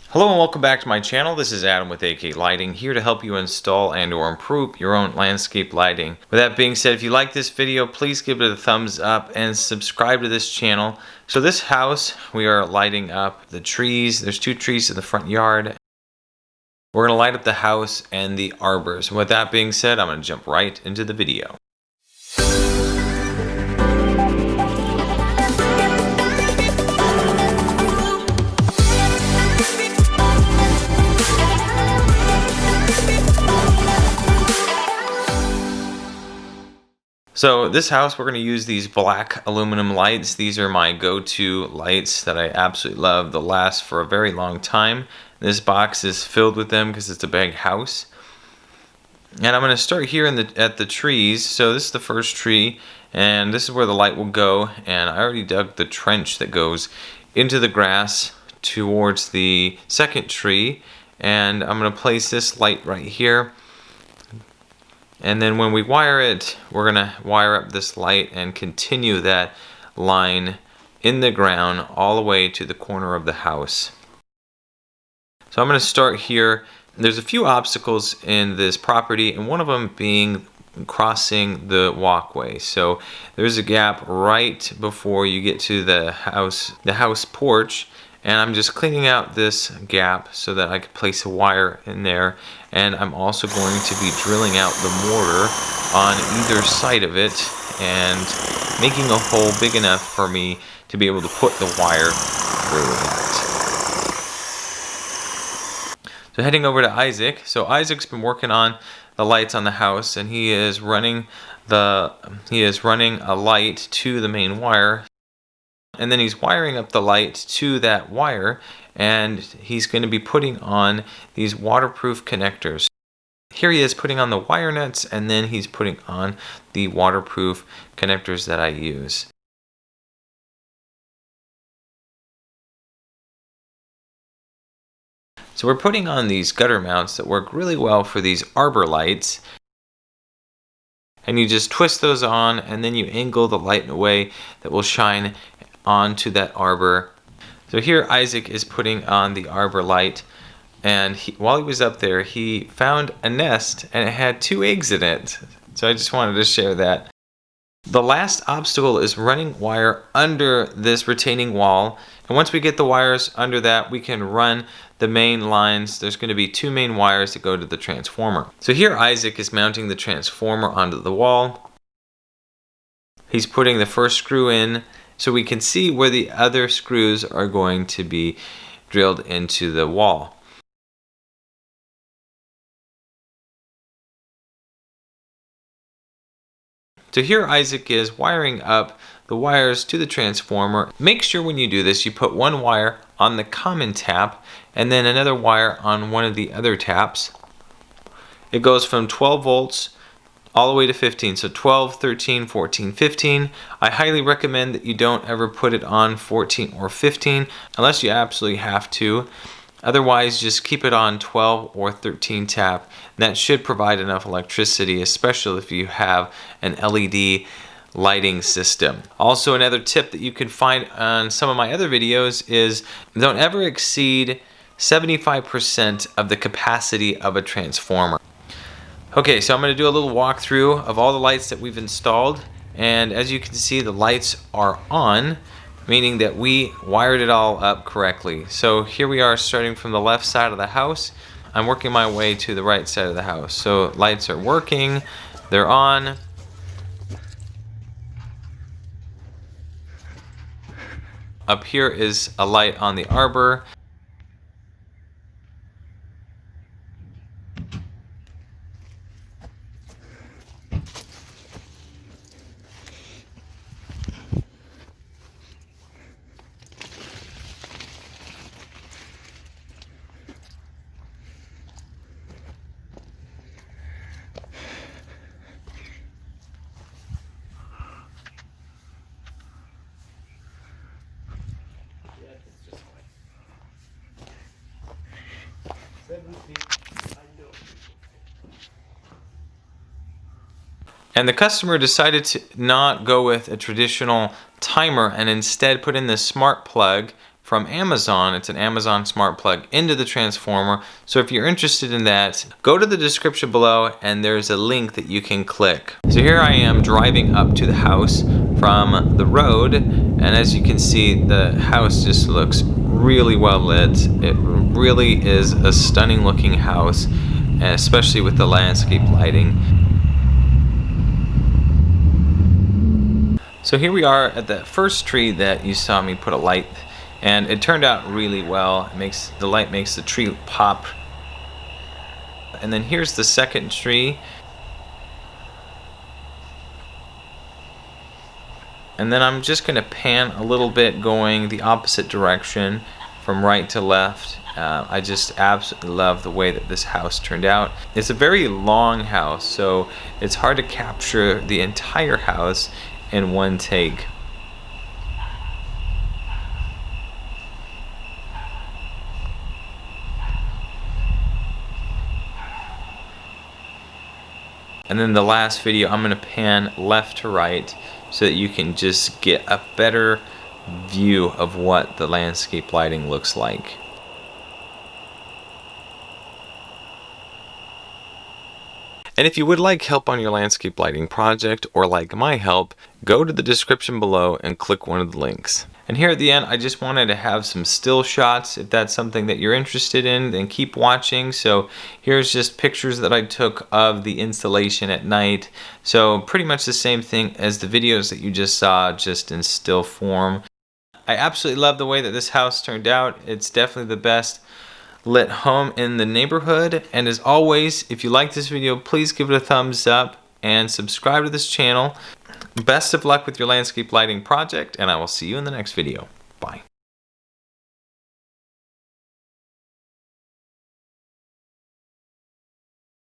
Hello and welcome back to my channel. This is Adam with AK Lighting, here to help you install and or improve your own landscape lighting. With that being said, if you like this video, please give it a thumbs up and subscribe to this channel. So this house, we are lighting up the trees. There's 2 trees in the front yard. We're going to light up the house and the arbors. With that being said, I'm going to jump right into the video. So this house, we're going to use these black aluminum lights. These are my go-to lights that I absolutely love. They'll last for a very long time. This box is filled with them because it's a big house. And I'm going to start here at the trees. So this is the first tree, and this is where the light will go. And I already dug the trench that goes into the grass towards the second tree. And I'm going to place this light right here. And then when we wire it, we're going to wire up this light and continue that line in the ground all the way to the corner of the house. So I'm going to start here. There's a few obstacles in this property, and one of them being crossing the walkway. So there's a gap right before you get to the house porch. And I'm just cleaning out this gap so that I can place a wire in there. And I'm also going to be drilling out the mortar on either side of it and making a hole big enough for me to be able to put the wire through that. So heading over to Isaac. So Isaac's been working on the lights on the house, and he is running a light to the main wire. And then he's wiring up the light to that wire, and he's going to be putting on these waterproof connectors. Here he is putting on the wire nuts, and then he's putting on the waterproof connectors that I use. So we're putting on these gutter mounts that work really well for these arbor lights. And you just twist those on, and then you angle the light in a way that will shine onto that arbor. So here Isaac is putting on the arbor light, and while he was up there, he found a nest and it had 2 eggs in it. So I just wanted to share that. The last obstacle is running wire under this retaining wall, and once we get the wires under that, we can run the main lines. There's going to be 2 main wires that go to the transformer. So here Isaac is mounting the transformer onto the wall. He's putting the first screw in, so we can see where the other screws are going to be drilled into the wall. So here Isaac is wiring up the wires to the transformer. Make sure when you do this, you put one wire on the common tap and then another wire on one of the other taps. It goes from 12 volts all the way to 15, so 12, 13, 14, 15. I highly recommend that you don't ever put it on 14 or 15 unless you absolutely have to. Otherwise, just keep it on 12 or 13 tap. And that should provide enough electricity, especially if you have an LED lighting system. Also, another tip that you can find on some of my other videos is don't ever exceed 75% of the capacity of a transformer. Okay, so I'm going to do a little walkthrough of all the lights that we've installed, and as you can see, the lights are on, meaning that we wired it all up correctly. So here we are starting from the left side of the house. I'm working my way to the right side of the house. So lights are working, they're on. Up here is a light on the arbor. And the customer decided to not go with a traditional timer and instead put in this smart plug from Amazon. It's an Amazon smart plug into the transformer. So if you're interested in that, go to the description below and there's a link that you can click. So here I am driving up to the house from the road, and as you can see, the house just looks really well lit. It really is a stunning looking house, and especially with the landscape lighting. So here we are at that first tree that you saw me put a light, and it turned out really well. The light makes the tree pop. And then here's the second tree. And then I'm just going to pan a little bit going the opposite direction from right to left. I just absolutely love the way that this house turned out. It's a very long house, so it's hard to capture the entire house in one take. And then the last video, I'm going to pan left to right so that you can just get a better view of what the landscape lighting looks like. And if you would like help on your landscape lighting project, or like my help, go to the description below and click one of the links. And here at the end, I just wanted to have some still shots. If that's something that you're interested in, then keep watching. So here's just pictures that I took of the installation at night. So pretty much the same thing as the videos that you just saw, just in still form. I absolutely love the way that this house turned out. It's definitely the best lit home in the neighborhood. And as always, if you like this video, please give it a thumbs up and subscribe to this channel. Best of luck with your landscape lighting project, and I will see you in the next video.